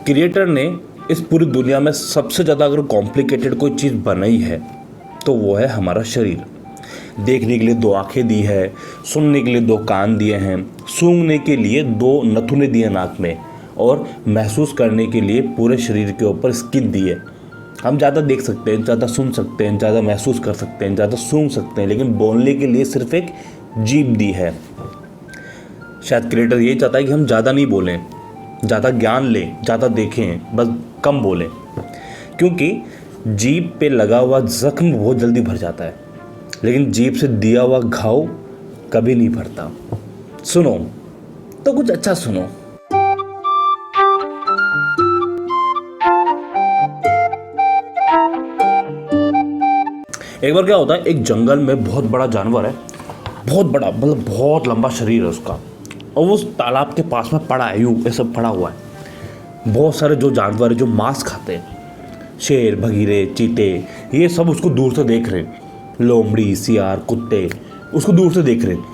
Creator ने इस पूरी दुनिया में सबसे ज़्यादा अगर कॉम्प्लिकेटेड कोई चीज़ बनाई है तो वो है हमारा शरीर। देखने के लिए दो आंखें दी है, सुनने के लिए दो कान दिए हैं, सूंघने के लिए दो नथुने दिए नाक में, और महसूस करने के लिए पूरे शरीर के ऊपर स्किन दी है। हम ज़्यादा देख सकते हैं, ज़्यादा सुन सकते हैं, ज़्यादा महसूस कर सकते हैं, ज़्यादा सूंघ सकते हैं, लेकिन बोलने के लिए सिर्फ एक जीभ दी है। शायद क्रिएटर यही चाहता है कि हम ज़्यादा नहीं बोलें, ज़्यादा ज्ञान लें, ज़्यादा देखें, बस कम बोलें, क्योंकि जीभ पे लगा हुआ जख्म बहुत जल्दी भर जाता है, लेकिन जीभ से दिया हुआ घाव कभी नहीं भरता। सुनो तो कुछ अच्छा सुनो। एक बार क्या होता है, एक जंगल में बहुत बड़ा जानवर है, बहुत बड़ा, मतलब बहुत लंबा शरीर है उसका, और वो उस तालाब के पास में पड़ा है, यूं ऐसा पड़ा हुआ है। बहुत सारे जो जानवर है जो मांस खाते हैं, शेर, बघीरे, चीते, ये सब उसको दूर से देख रहे हैं। लोमड़ी, सियार, कुत्ते उसको दूर से देख रहे हैं,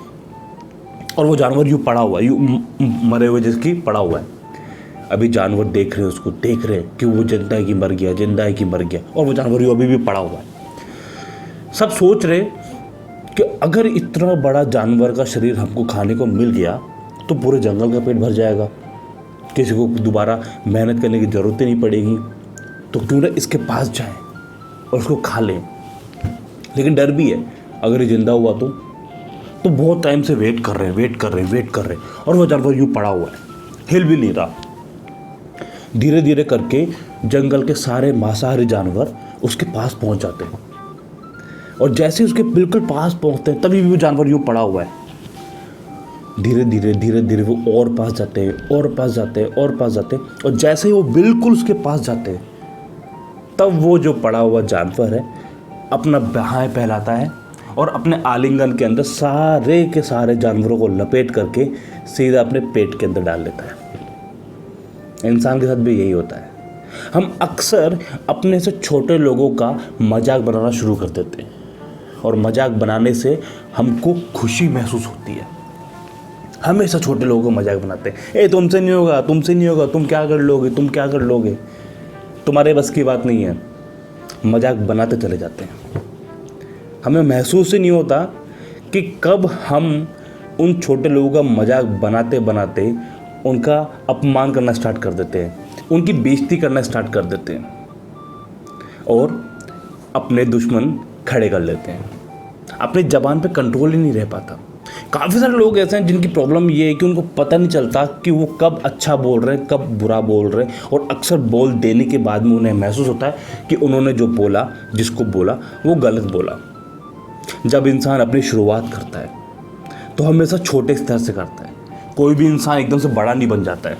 और वो जानवर यूं पड़ा हुआ है, यूं मरे हुए जिसकी पड़ा हुआ है। अभी जानवर देख रहे हैं उसको, देख रहे हैं कि वो जिंदा है कि मर गया, जिंदा है कि मर गया, और वो जानवर यूं अभी भी पड़ा हुआ है। सब सोच रहे कि अगर इतना बड़ा जानवर का शरीर हमको खाने को मिल गया तो पूरे जंगल का पेट भर जाएगा, किसी को दोबारा मेहनत करने की ज़रूरत ही नहीं पड़ेगी, तो क्यों ना इसके पास जाएं और उसको खा लें। लेकिन डर भी है, अगर ये जिंदा हुआ तो बहुत टाइम से वेट कर रहे हैं, और वो जानवर यूँ पड़ा हुआ है, हिल भी नहीं रहा। धीरे धीरे करके जंगल के सारे मांसाहारी जानवर उसके पास पहुंच जाते हैं, और जैसे उसके बिल्कुल पास पहुंचते हैं तभी भी वो जानवर यूँ पड़ा हुआ है। धीरे धीरे वो और पास जाते हैं, और जैसे ही वो बिल्कुल उसके पास जाते हैं तब वो जो पड़ा हुआ जानवर है अपना बाहें फैलाता है और अपने आलिंगन के अंदर सारे के सारे जानवरों को लपेट करके सीधा अपने पेट के अंदर डाल लेता है। इंसान के साथ भी यही होता है। हम अक्सर अपने से छोटे लोगों का मजाक बनाना शुरू कर देते हैं, और मजाक बनाने से हमको खुशी महसूस होती है। हमेशा छोटे लोगों को मजाक बनाते हैं, तुमसे नहीं होगा, तुम क्या कर लोगे, तुम्हारे बस की बात नहीं है। मजाक बनाते चले जाते हैं। हमें महसूस ही नहीं होता कि कब हम उन छोटे लोगों का मजाक बनाते बनाते उनका अपमान करना स्टार्ट कर देते हैं, उनकी बेइज्जती करना स्टार्ट कर देते हैं, और अपने दुश्मन खड़े कर लेते हैं। अपनी ज़बान पे कंट्रोल ही नहीं रह पाता। काफ़ी सारे लोग ऐसे हैं जिनकी प्रॉब्लम ये है कि उनको पता नहीं चलता कि वो कब अच्छा बोल रहे हैं, कब बुरा बोल रहे हैं, और अक्सर बोल देने के बाद में उन्हें महसूस होता है कि उन्होंने जो बोला, जिसको बोला, वो गलत बोला। जब इंसान अपनी शुरुआत करता है तो हमेशा छोटे स्तर से करता है। कोई भी इंसान एकदम से बड़ा नहीं बन जाता है।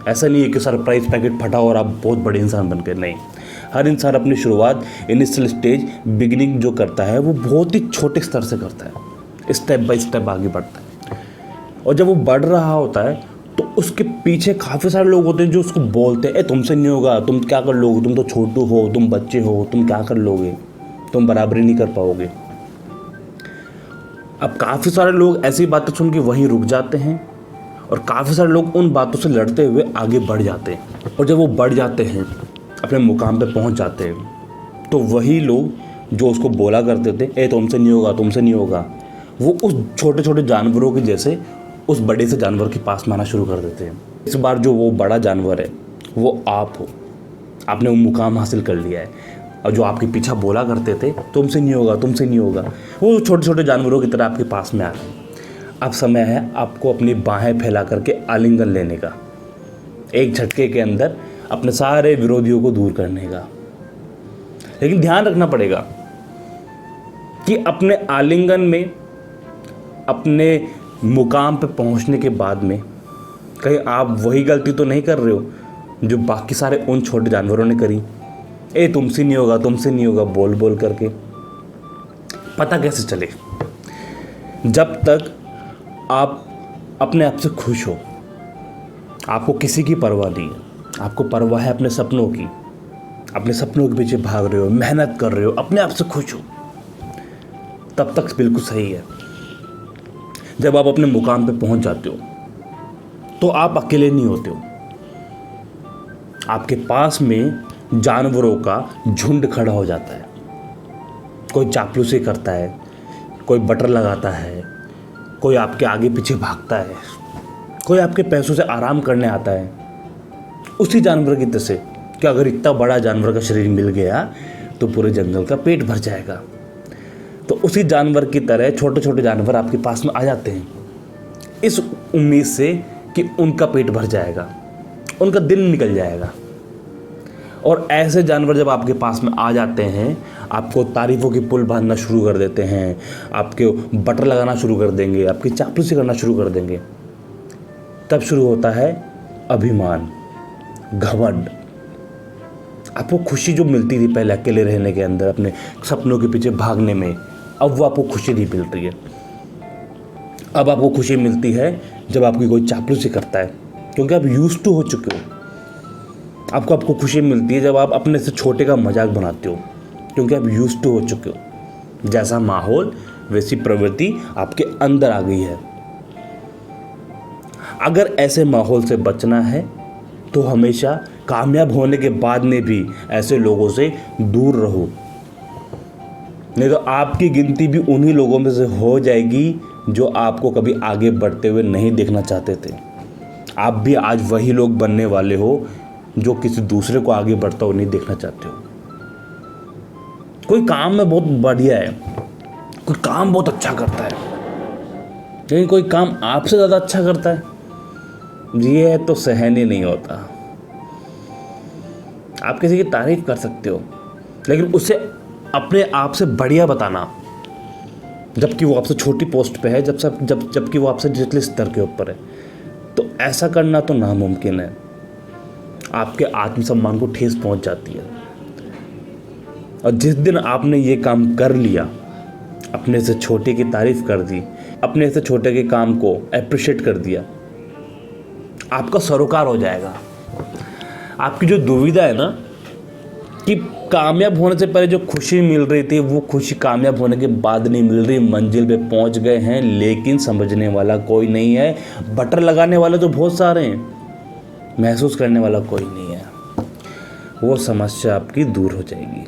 ऐसा नहीं है कि सरप्राइज पैकेट फटा और आप बहुत बड़े इंसान बन गए, नहीं। हर इंसान अपनी शुरुआत, इनिशियल स्टेज, बिगिनिंग जो करता है वो बहुत ही छोटे स्तर से करता है, स्टेप बाय स्टेप आगे बढ़ता है। और जब वो बढ़ रहा होता है तो उसके पीछे काफ़ी सारे लोग होते हैं जो उसको बोलते हैं, तुमसे नहीं होगा, तुम क्या कर लोगे, तुम तो छोटू हो, तुम बच्चे हो, तुम क्या कर लोगे, तुम बराबरी नहीं कर पाओगे। अब काफ़ी सारे लोग ऐसी बातें सुन के वहीं रुक जाते हैं, और काफ़ी सारे लोग उन बातों से लड़ते हुए आगे बढ़ जाते हैं। और जब वो बढ़ जाते हैं, अपने मुकाम पे पहुंच जाते हैं, तो वही लोग जो उसको बोला करते थे, तुमसे नहीं होगा, वो उस छोटे छोटे जानवरों के जैसे उस बड़े से जानवर के पास में आना शुरू कर देते हैं। इस बार जो वो बड़ा जानवर है वो आप हो। आपने वो मुकाम हासिल कर लिया है, और जो आपके पीछे बोला करते थे तुमसे नहीं होगा, वो छोटे छोटे जानवरों की तरह आपके पास में आ रहे हैं। अब समय है आपको अपनी बाहें फैला करके आलिंगन लेने का, एक झटके के अंदर अपने सारे विरोधियों को दूर करने का। लेकिन ध्यान रखना पड़ेगा कि अपने आलिंगन में, अपने मुकाम पर पहुंचने के बाद में कहीं आप वही गलती तो नहीं कर रहे हो जो बाकी सारे उन छोटे जानवरों ने करी। तुमसे नहीं होगा बोल बोल करके। पता कैसे चले? जब तक आप अपने आप से खुश हो, आपको किसी की परवाह नहीं है, आपको परवाह है अपने सपनों की, अपने सपनों के पीछे भाग रहे हो, मेहनत कर रहे हो, अपने आप से खुश हो, तब तक बिल्कुल सही है। जब आप अपने मुकाम पे पहुंच जाते हो तो आप अकेले नहीं होते हो, आपके पास में जानवरों का झुंड खड़ा हो जाता है। कोई चापलूसी करता है, कोई बटर लगाता है, कोई आपके आगे पीछे भागता है, कोई आपके पैसों से आराम करने आता है। उसी जानवर की तरह से कि अगर इतना बड़ा जानवर का शरीर मिल गया तो पूरे जंगल का पेट भर जाएगा। तो उसी जानवर की तरह छोटे छोटे जानवर आपके पास में आ जाते हैं इस उम्मीद से कि उनका पेट भर जाएगा, उनका दिन निकल जाएगा। और ऐसे जानवर जब आपके पास में आ जाते हैं, आपको तारीफ़ों की पुल बांधना शुरू कर देते हैं, आपके बटर लगाना शुरू कर देंगे, आपकी चापलूसी करना शुरू कर देंगे। तब शुरू होता है अभिमान, घमंड। आपको खुशी जो मिलती थी पहले अकेले रहने के अंदर, अपने सपनों के पीछे भागने में, अब वो आपको खुशी नहीं मिल रही है। अब आपको खुशी मिलती है जब आपकी कोई चापलूसी करता है, क्योंकि आप यूज्ड टू हो चुके हो। आपको खुशी मिलती है जब आप अपने से छोटे का मजाक बनाते हो, क्योंकि आप यूज्ड टू हो चुके हो। जैसा माहौल वैसी प्रवृत्ति आपके अंदर आ गई है। अगर ऐसे माहौल से बचना है तो हमेशा कामयाब होने के बाद में भी ऐसे लोगों से दूर रहो, नहीं तो आपकी गिनती भी उन्हीं लोगों में से हो जाएगी जो आपको कभी आगे बढ़ते हुए नहीं देखना चाहते थे। आप भी आज वही लोग बनने वाले हो जो किसी दूसरे को आगे बढ़ता हुआ नहीं देखना चाहते हो। कोई काम में बहुत बढ़िया है, कोई काम बहुत अच्छा करता है, लेकिन कोई काम आपसे ज़्यादा अच्छा करता है, ये तो सहन ही नहीं होता। आप किसी की तारीफ कर सकते हो, लेकिन उसे अपने आप से बढ़िया बताना, जबकि वो आपसे छोटी पोस्ट पे है, जबकि वो आपसे निचले स्तर के ऊपर है, तो ऐसा करना तो नामुमकिन है। आपके आत्मसम्मान को ठेस पहुंच जाती है। और जिस दिन आपने ये काम कर लिया, अपने से छोटे की तारीफ कर दी, अपने से छोटे के काम को अप्रिशिएट कर दिया, आपका सरोकार हो जाएगा। आपकी जो दुविधा है ना कि कामयाब होने से पहले जो खुशी मिल रही थी वो खुशी कामयाब होने के बाद नहीं मिल रही, मंजिल पे पहुंच गए हैं लेकिन समझने वाला कोई नहीं है, बटर लगाने वाले तो बहुत सारे हैं, महसूस करने वाला कोई नहीं है, वो समस्या आपकी दूर हो जाएगी।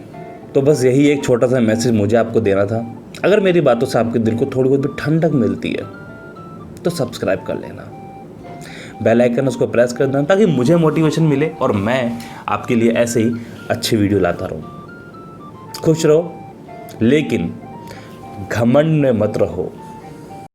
तो बस यही एक छोटा सा मैसेज मुझे आपको देना था। अगर मेरी बातों से आपके दिल को थोड़ी बहुत भी ठंडक मिलती है तो सब्सक्राइब कर लेना, बेल आइकन उसको प्रेस कर देना, ताकि मुझे मोटिवेशन मिले और मैं आपके लिए ऐसे ही अच्छी वीडियो लाता रहूँ। खुश रहो लेकिन घमंड में मत रहो।